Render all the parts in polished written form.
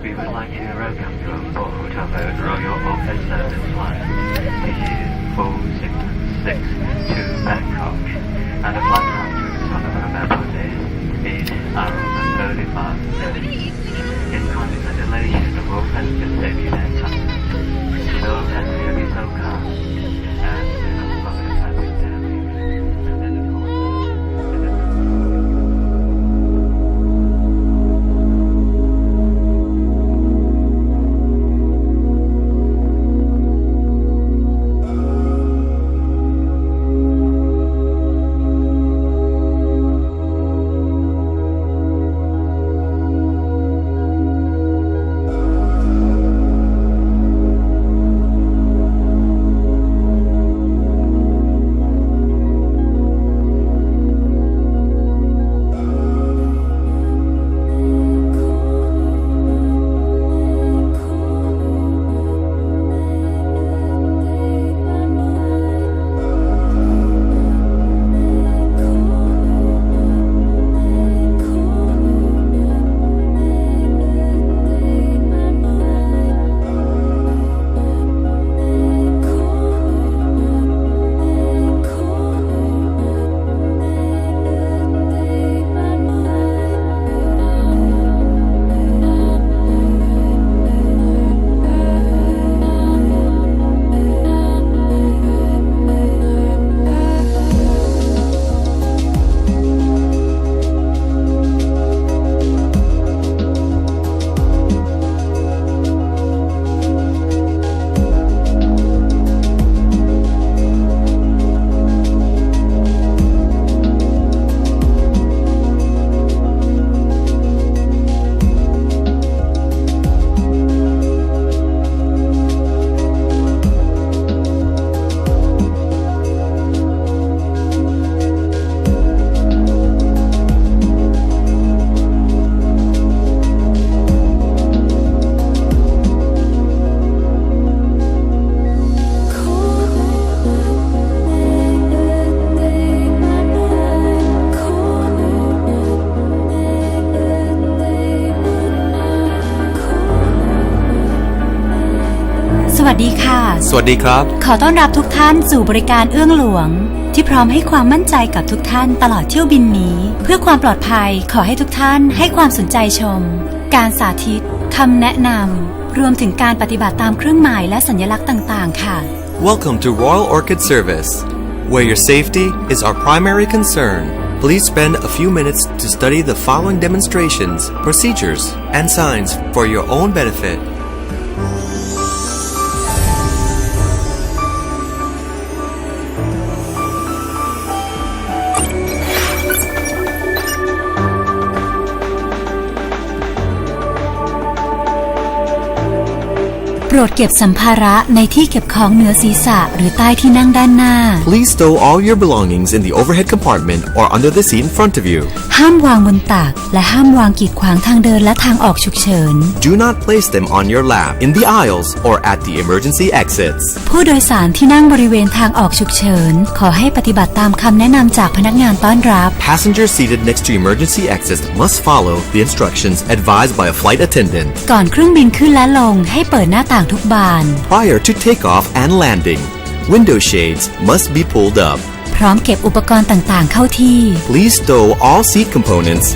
We would like to welcome you on board of a Royal Open Service flight DU466 to Bangkok, and the flight time to Sonoma Airport is around 35 minutes. In consideration of all passengers safety and comfort, show that we will be so calm and do not follow the traffic damage and then the call. สวัสดีค่ะ ข วัสดีค่ะสวัสดีครับขอต้อนรับทุกท่านสู่บริการเอื้องหลวงที่พร้อมให้ความมั่นใจกับทุกท่านตลอดเที่ยวบินนี้เพื่อความปลอดภัยขอให้ทุกท่านให้ความสนใจชมการสาธิตคำแนะนำรวมถึงการปฏิบัติตามเครื่องหมายและสัญลักษณ์ต่างๆค่ะ Welcome to Royal Orchid Service where your safety is our primary concern. Please spend a few minutes to study the following demonstrations, procedures, and signs for your own benefit.โปรดเก็บสัมภาระในที่เก็บของเหนือศีรษะหรือใต้ที่นั่งด้านหน้า Please stow all your belongings in the overhead compartment or under the seat in front of you. ห้ามวางบนตักและห้ามวางกีดขวางทางเดินและทางออกฉุกเฉิน Do not place them on your lap, in the aisles, or at the emergency exits. ผู้โดยสารที่นั่งบริเวณทางออกฉุกเฉินขอให้ปฏิบัติตามคำแนะนำจากพนักงานต้อนรับ Passengers seated next to emergency exits must follow the instructions advised by a flight attendant. ก่อนเครื่องบินขึ้นและลงให้เปิดหน้าต่างทุกบาน Prior to takeoff and landing, window shades must be pulled up. พร้อมเก็บอุปกรณ์ต่างๆเข้าที่ Please stow all seat components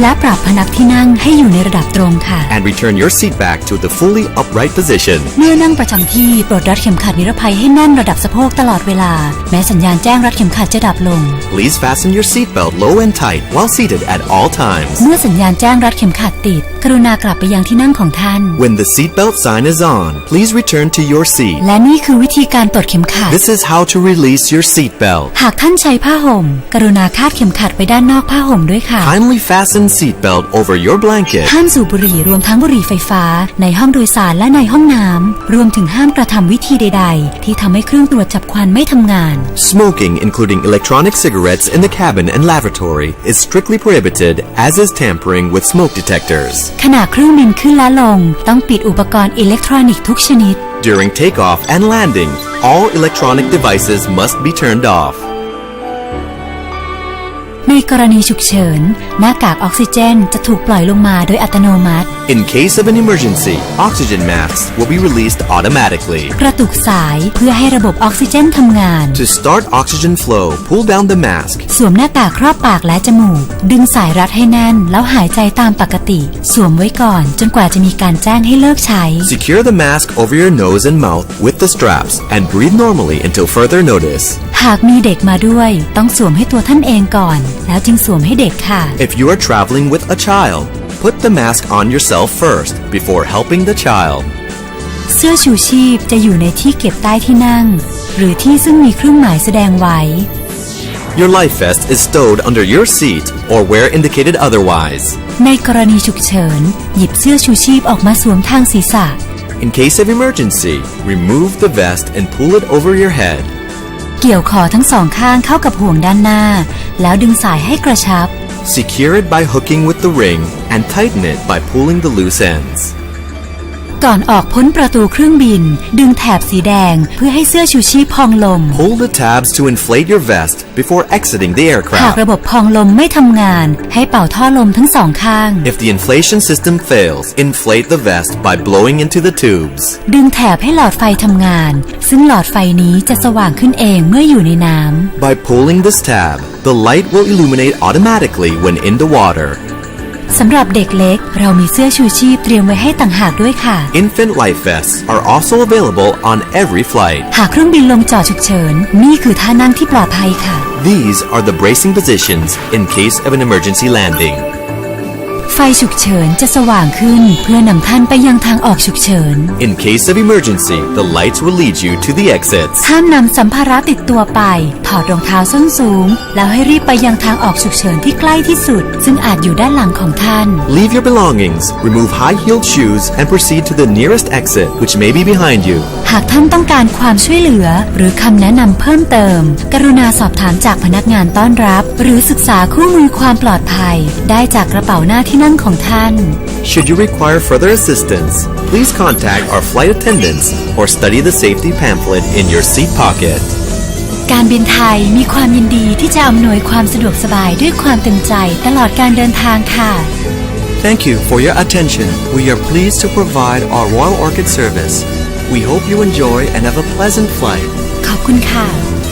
และปรับพนักที่นั่งให้อยู่ในระดับตรงค่ะ and return your seat back to the fully upright position. เมื่อนั่งประจำที่โปรดรัดเข็มขัดนิรภัยให้แน่นระดับสะโพกตลอดเวลาแม้สัญญาณแจ้งรัดเข็มขัดจะดับลง Please fasten your seatbelt low and tight while seated at all times. เมื่อสัญญาณแจ้งรัดเข็มขัดติดกรุณากลับไปยังที่นั่งของท่าน When the seatbelt sign is on, please return to your seat. และนี่คือวิธีการปลดเข็มขัด This is how to release your seatbelt. หากท่านใช้ผ้าห่มกรุณาคาดเข็มขัดไว้ด้านนอกผ้าห่มด้วยค่ะ Kindly fasten seatbelt over your blanket. ห้ามสูบบุหรี่รวมทั้งบุหรี่ไฟฟ้าในห้องโดยสารและในห้องน้ำรวมถึงห้ามกระทำวิธีใดๆที่ทำให้เครื่องตรวจจับควันไม่ทำงาน Smoking, including electronic cigarettes in the cabin and lavatory, is strictly prohibited, as is tampering with smoke detectors. ขณะเครื่องบินขึ้นและลงต้องปิดอุปกรณ์อิเล็กทรอนิกส์ทุกชนิด During takeoff and landing, all electronic devices must be turned off. ในกรณีฉุกเฉินหน้ากากออกซิเจนจะถูกปล่อยลงมาโดยอัตโนมัติ In case of an emergency, oxygen masks will be released automatically. กระตุกสายเพื่อให้ระบบออกซิเจนทำงาน To start oxygen flow, pull down the mask. สวมหน้ากากครอบปากและจมูกดึงสายรัดให้แน่นแล้วหายใจตามปกติสวมไว้ก่อนจนกว่าจะมีการแจ้งให้เลิกใช้ Secure the mask over your nose and mouth with the straps and breathe normally until further notice. หากมีเด็กมาด้วยต้องสวมให้ตัวท่านเองก่อนแล้วจึงสวมให้เด็กค่ะ If you are traveling with a child, put the mask on yourself first before helping the child. เสื้อชูชีพจะอยู่ในที่เก็บใต้ที่นั่งหรือที่ซึ่งมีเครื่องหมายแสดงไว้ Your life vest is stowed under your seat or where indicated otherwise. ในกรณีฉุกเฉินหยิบเสื้อชูชีพออกมาสวมทางศีรษะ In case of emergency, remove the vest and pull it over your head. เกี่ยวคอทั้งสองข้างเข้ากับห่วงด้านหน้าแล้วดึงสายให้กระชับ Secure it by hooking with the ring and tighten it by pulling the loose ends. ก่อนออกพ้นประตูเครื่องบินดึงแถบสีแดงเพื่อให้เสื้อชูชีพพองลม Pull the tabs to inflate your vest before exiting the หาก aircraft. ระบบพองลมไม่ทำงานให้เป่าท่อลมทั้งสองข้าง If the inflation system fails, inflate the vest by blowing into the tubes. ดึงแถบให้หลอดไฟทำงานซึ่งหลอดไฟนี้จะสว่างขึ้นเองเมื่ออยู่ในน้ำ By pulling this tab, the light will illuminate automatically when in the water. สำหรับเด็กเล็กเรามีเสื้อชูชีพเตรียมไว้ให้ต่างหากด้วยค่ะ Infant life vests are also available on every flight. หากเครื่องบินลงจอดฉุกเฉินนี่คือท่านั่งที่ปลอดภัยค่ะ These are the bracing positions in case of an emergency landing. ไฟฉุกเฉินจะสว่างขึ้นเพื่อนำท่านไปยังทางออกฉุกเฉิน In case of emergency, the lights will lead you to the exits. ห้ามนำสัมภาระติดตัวไปถอดรองเท้าส้นสูงแล้วให้รีบไปยังทางออกฉุกเฉินที่ใกล้ที่สุดซึ่งอาจอยู่ด้านหลังของท่าน Leave your belongings, remove high-heeled shoes, and proceed to the nearest exit, which may be behind you. หากท่านต้องการความช่วยเหลือหรือคำแนะนำเพิ่มเติมกรุณาสอบถามจากพนักงานต้อนรับหรือศึกษาคู่มือความปลอดภัยได้จากกระเป๋าหน้าที่นั่งของท่าน Should you require further assistance, please contact our flight attendants or study the safety pamphlet in your seat pocket. การบินไทยมีความยินดีที่จะอำนวยความสะดวกสบายด้วยความเต็มใจตลอดการเดินทางค่ะ Thank you for your attention. We are pleased to provide our Royal Orchid service. We hope you enjoy and have a pleasant flight. ขอบคุณค่ะ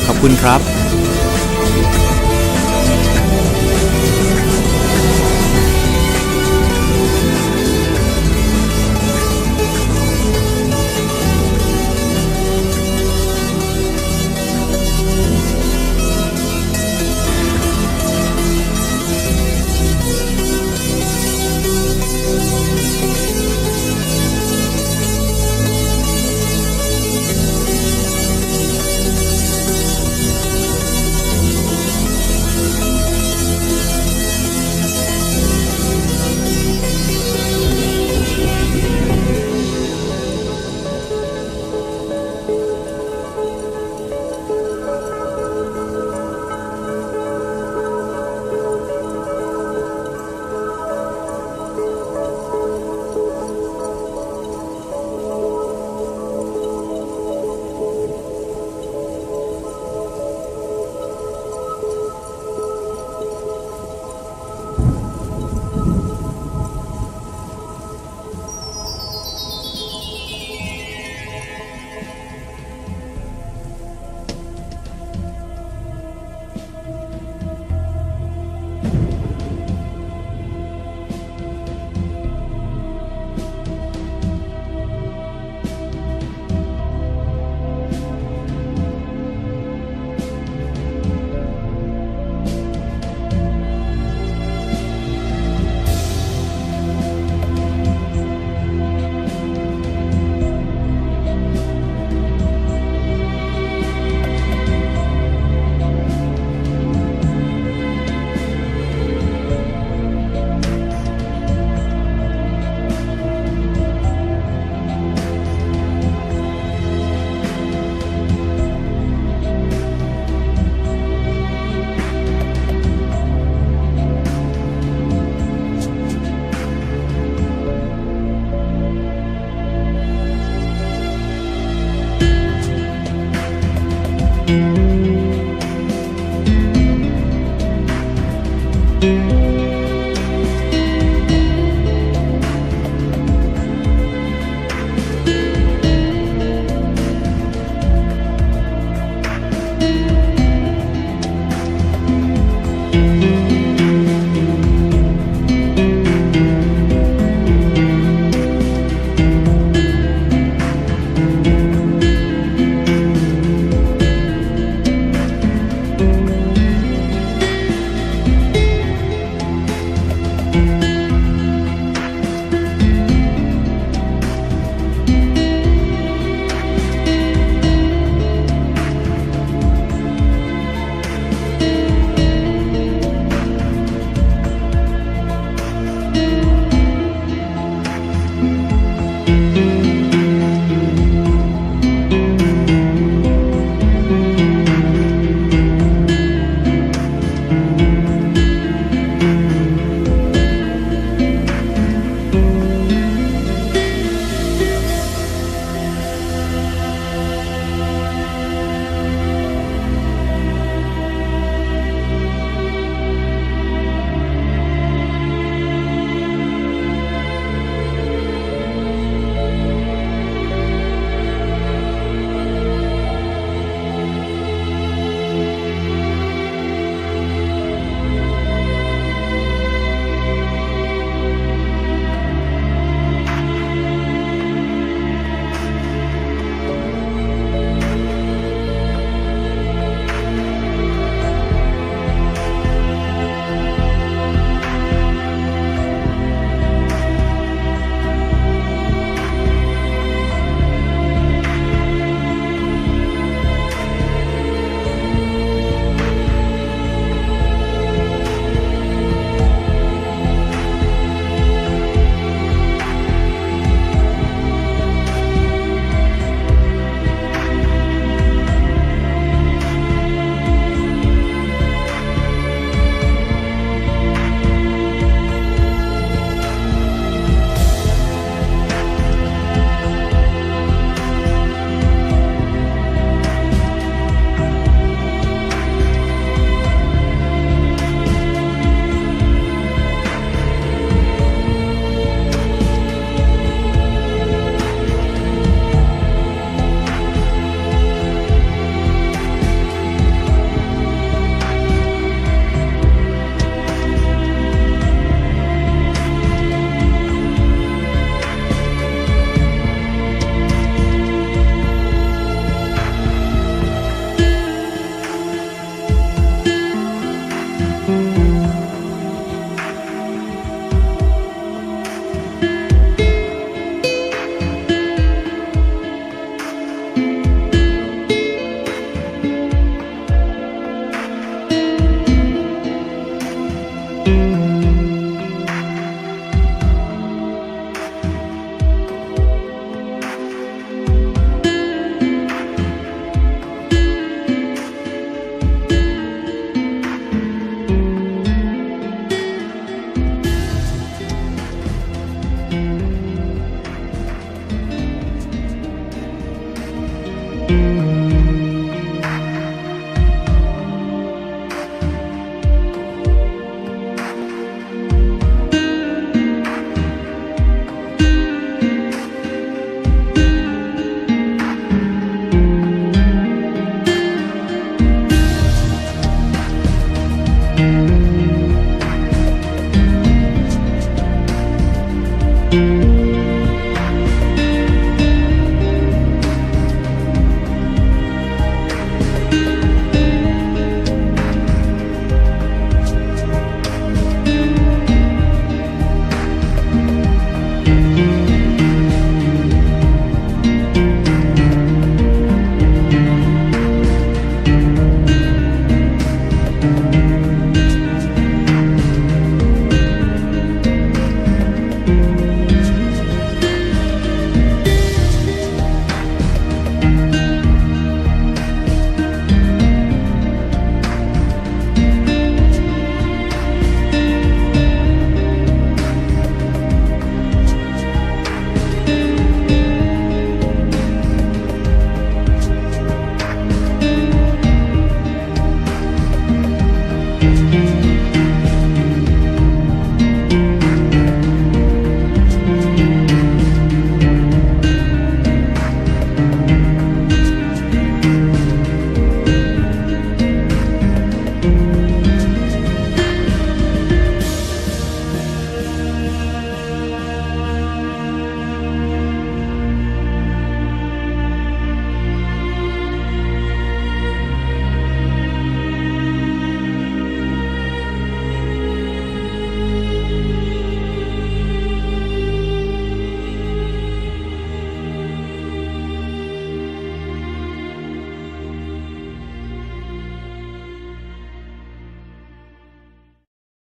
ขอบคุณครับ